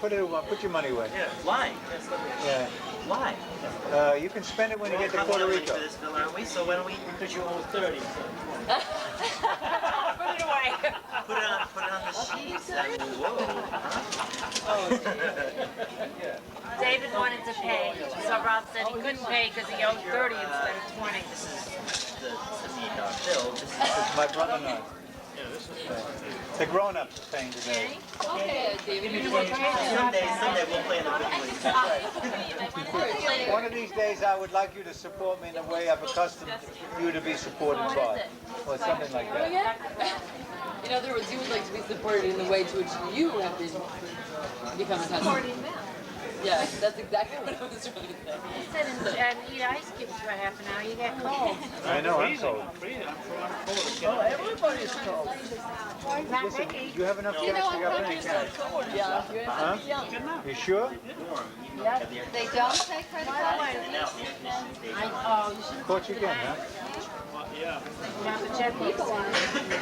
put your money away. Yeah. Why? Yeah. Why? You can spend it when you get to Puerto Rico. This bill, aren't we? So why don't we? Because you owe 30. Put it away. Put it on the sheet. Whoa. David wanted to pay, so Rob said he couldn't pay because he owed 30 instead of 20. This is the bill. This is My brother-in-law. The grown-ups are paying today. Okay, David. someday we'll play in the big league. One of these days I would like you to support me in the way I've accustomed you to be supported by. Or something like that. In other words, you would like to be supported in the way to which you have been become accustomed. Yeah, that's exactly what I was trying to say. Sit and eat ice cubes for half an hour, you get cold. I know, I'm cold. Oh, everybody's cold. Listen, do you have enough gas to get any gas? Yeah. Huh? You sure? They don't take credit cards? Of course you can, huh? Yeah.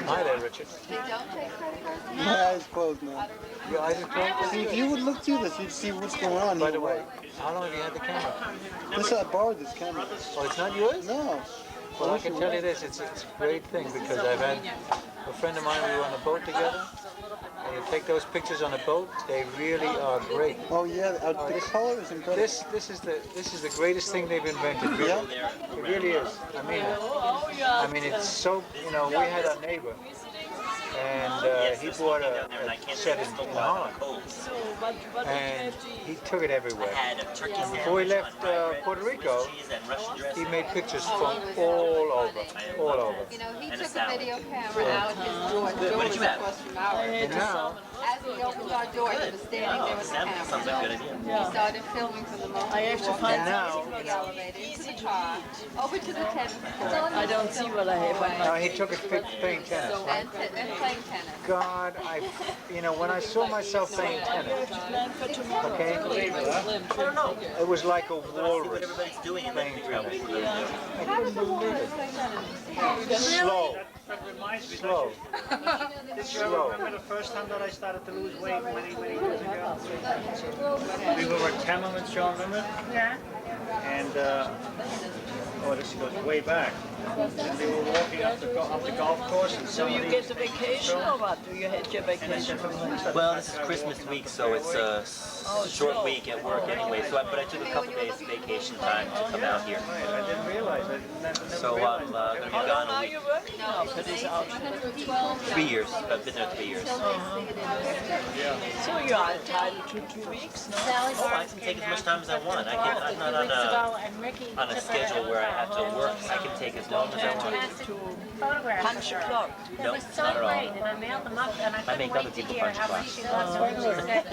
Hi there, Richard. They don't take credit cards? My eyes closed now. Your eyes are closed? See, if you would look through this, you'd see what's going on. By the way, how long have you had the camera? I borrowed this camera. Oh, it's not yours? No. Well, I can tell you this, it's a great thing because I've had a friend of mine, we were on a boat together, and you take those pictures on a boat, they really are great. Oh yeah, the color is incredible. This is the greatest thing they've invented. Really. It really is. I mean it. I mean it's so, you know, we had a neighbor and he bought a set in Holland and he took it everywhere. Before he left Puerto Rico, he made pictures from all over. You know, he took a video camera out his door. What did you have? Across from ours. And now, As he opened our door, he was standing there with the camera. Sounds like a good idea. He started filming from the moment he walked And now- out of the elevator, into the car, over to the tennis court, I don't see what I have on my he took it playing tennis. and playing tennis. God, you know, when I saw myself playing tennis, okay, it was like a walrus Everybody's doing it. playing tennis. Yeah. I couldn't believe it. Slow, That reminds me. slow, Did you ever remember the first time that I started to lose weight many years ago? We were at Camelot Show, remember? Yeah. And this goes way back. And they were walking up the golf course. And So you get the vacation or what? Do you get your vacation from there? Well, this is Christmas week, so it's a short week at work anyway. But I took a couple days vacation time to come out here. I didn't realize. So I'm going to be How long gone a are week. you working now for this outfit? 3 years. I've been there 3 years. So you are entitled to 2 weeks, no? Sally Oh, I Barnes can came take as down much time as I want. I'm not a few weeks on ago, and Ricky a took her schedule where I have to work. I can take as long as I want. fantastic photographs Punch of a her. clock. They No, were so not at all. great, and I mailed them up, and I couldn't make wait other to people hear punch how much clocks. she loves her. She said,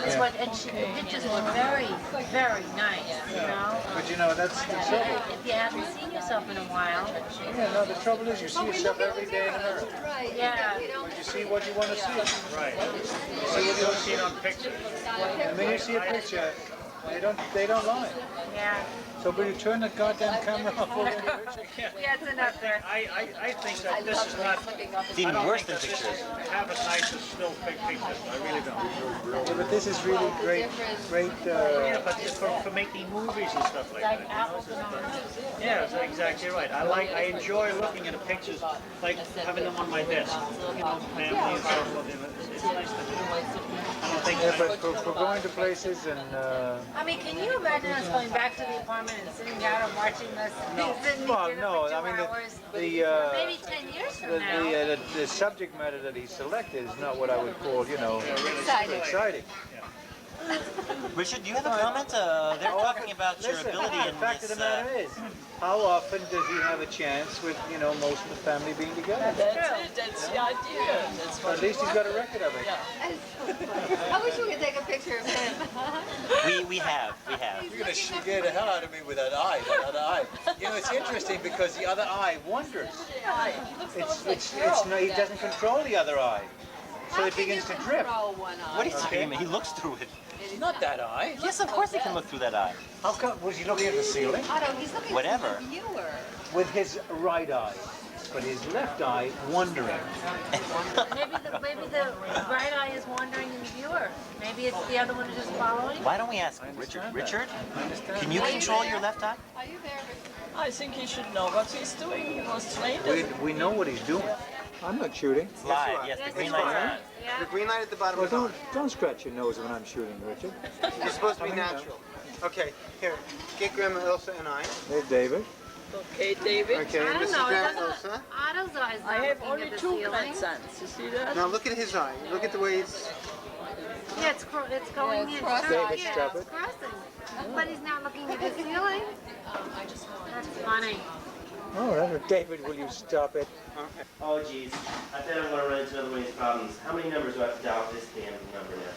this one, and the pictures were very, very nice, you know. but you know, that's the trouble. If you haven't seen yourself in a while, Yeah, no, the trouble is you see yourself every day in America. Right. yeah. But you see what you want to see. Right. So you don't see it on pictures. And when you see a picture, they don't lie. Yeah. So will you turn the goddamn camera off already, Richard? Yeah, it's enough there. I think that this is not It's even worse than pictures. half as nice as still big pictures. I really don't. Yeah, but this is really great, Yeah, but it's for making movies and stuff like Like that. apples and oranges. Yeah, that's exactly right. I enjoy looking at the pictures, like having them on my desk. You know, family and so forth. It's nice to do. I don't think Yeah, but for going to places and, I mean, can you imagine us going back to the apartment and sitting down and watching this? Sitting well, dinner no, for 2 I mean, hours? the Maybe 10 years from now. the subject matter that he selected is not what I would call, you know, Exciting. exciting. Richard, do you have a comment? They're talking about your Listen, ability the in fact of this. the matter is, how often does he have a chance with, you know, most of the family being together? That's it, that's the idea. That's what At least he's got a record of it. I wish we could take a picture of him. We have. You're going to scare the hell out of me with that other eye. You know, it's interesting because the other eye wanders. No, he doesn't control the other eye. So it begins to drift. What are you talking about? He looks through it. Not that eye. Yes, of course he can look through that eye. How come, was he looking at the ceiling? Otto, he's looking Whatever. for the viewer. With his right eye. but his left eye wondering. Maybe the right eye is wandering in the viewer. Maybe it's the other one is just following. Why don't we ask Richard? Richard, can you control your left eye? Are you there, Richard? I think he should know what he's doing. He was trained as We know what he's doing. I'm not shooting. It's live. Yes, the green light's on. Yeah. The green light at the bottom Well, is on. don't scratch your nose when I'm shooting, Richard. You're supposed to be natural. Okay, here, get Grandma Ilsa and I. There's David. Okay, David. Okay, I don't this is know. Grandma It doesn't, Ilsa. Otto's eyes I not have looking only at the two ceiling. blood signs. You see that? Now look at his eye. Look at the way it's... Yeah, it's going it's in. crossing. David, Yeah, stop it's it. crossing. But he's not looking at the ceiling. That's funny. Oh, David, will you stop it? Oh, geez. I bet I'm going to run into another one of these problems. How many numbers do I have to dial this damn number now?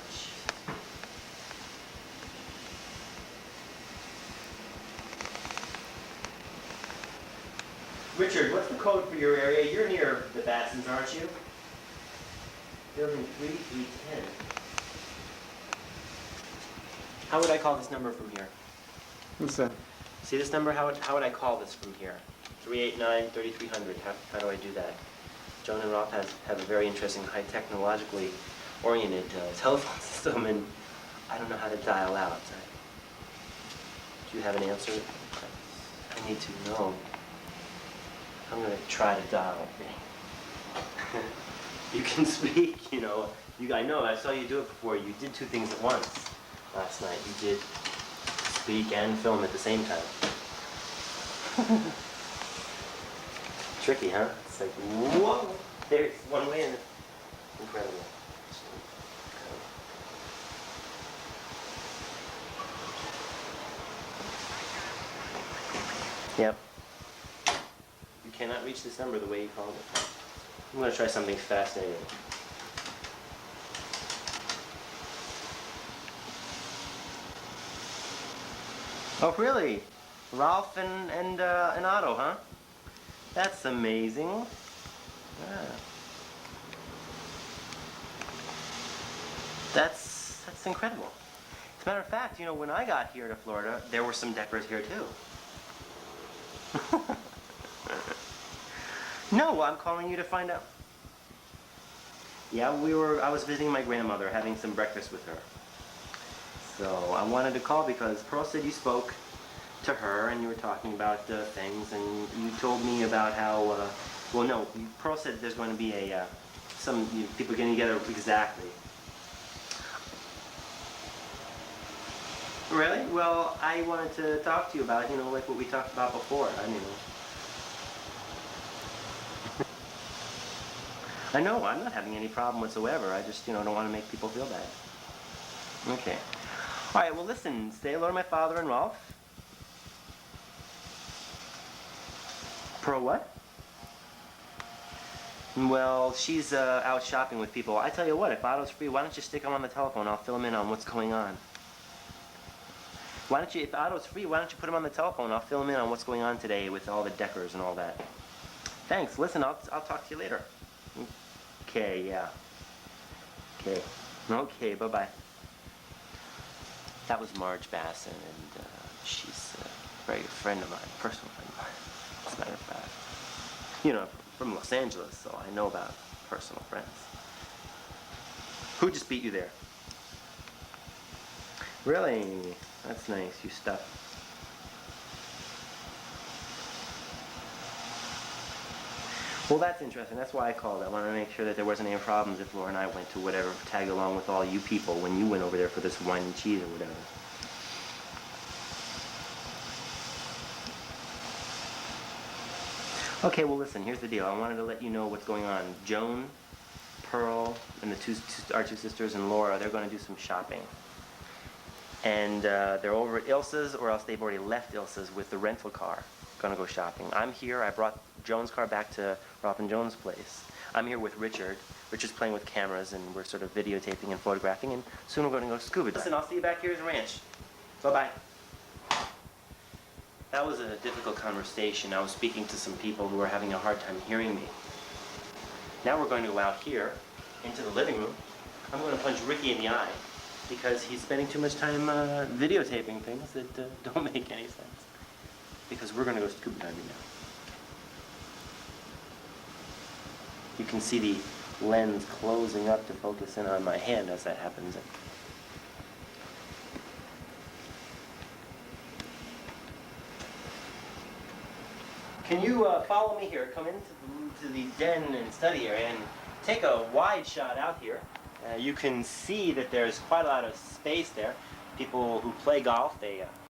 Richard, what's the code for your area? You're near the Batsons, aren't you? Building 3310. How would I call this number from here? What's that? See this number? How would I call this from here? 389-3300. How do I do that? Joan and Roth have a very interesting, high technologically oriented telephone system, and I don't know how to dial out. Do you have an answer? I need to know. I'm going to try to dial. You can speak, you know. I know, I saw you do it before. You did two things at once last night. You did speak and film at the same time. Tricky, huh? It's like, whoa! There's one way and incredible. Yep. You cannot reach this number the way you called it. I'm going to try something fascinating. Oh, really? Ralph and Otto, huh? That's amazing. Yeah. That's incredible. As a matter of fact, when I got here to Florida, there were some Deckers here too. No, I'm calling you to find out. Yeah, I was visiting my grandmother, having some breakfast with her. So I wanted to call because Pearl said you spoke to her and you were talking about things, and you told me about how, Pearl said there's going to be some people getting together. Exactly. Really? Well, I wanted to talk to you about, like what we talked about before. I know, I'm not having any problem whatsoever. I just, don't want to make people feel bad. Okay. All right, well, listen, say hello to my father and Rolf. Pearl what? Well, she's out shopping with people. I tell you what, if Otto's free, why don't you stick him on the telephone? I'll fill him in on what's going on. If Otto's free, why don't you put him on the telephone? I'll fill him in on what's going on today with all the Deckers and all that. Thanks. Listen, I'll talk to you later. Okay, yeah. Okay. Okay, bye-bye. That was Marge Basson, and she's a very good friend of mine, personal friend of mine, as a matter of fact. From Los Angeles, so I know about personal friends. Who just beat you there? Really? That's nice, you stuff. Well, that's interesting. That's why I called. I wanted to make sure that there wasn't any problems if Laura and I went to whatever, tagged along with all you people when you went over there for this wine and cheese or whatever. Okay, well, listen, here's the deal. I wanted to let you know what's going on. Joan, Pearl, and our two sisters and Laura, they're going to do some shopping. And they're over at Ilsa's, or else they've already left Ilsa's with the rental car. Going to go shopping. I'm here. I brought Joan's car back to Ralph and Joan's place. I'm here with Richard. Richard's playing with cameras, and we're sort of videotaping and photographing, and soon we're going to go scuba diving. Listen, I'll see you back here at the ranch. Bye-bye. That was a difficult conversation. I was speaking to some people who were having a hard time hearing me. Now we're going to go out here into the living room. I'm going to punch Ricky in the eye because he's spending too much time videotaping things that don't make any sense. Because we're going to go scuba diving now. You can see the lens closing up to focus in on my hand as that happens. Can you follow me here? Come into the den and study area and take a wide shot out here. You can see that there's quite a lot of space there. People who play golf, they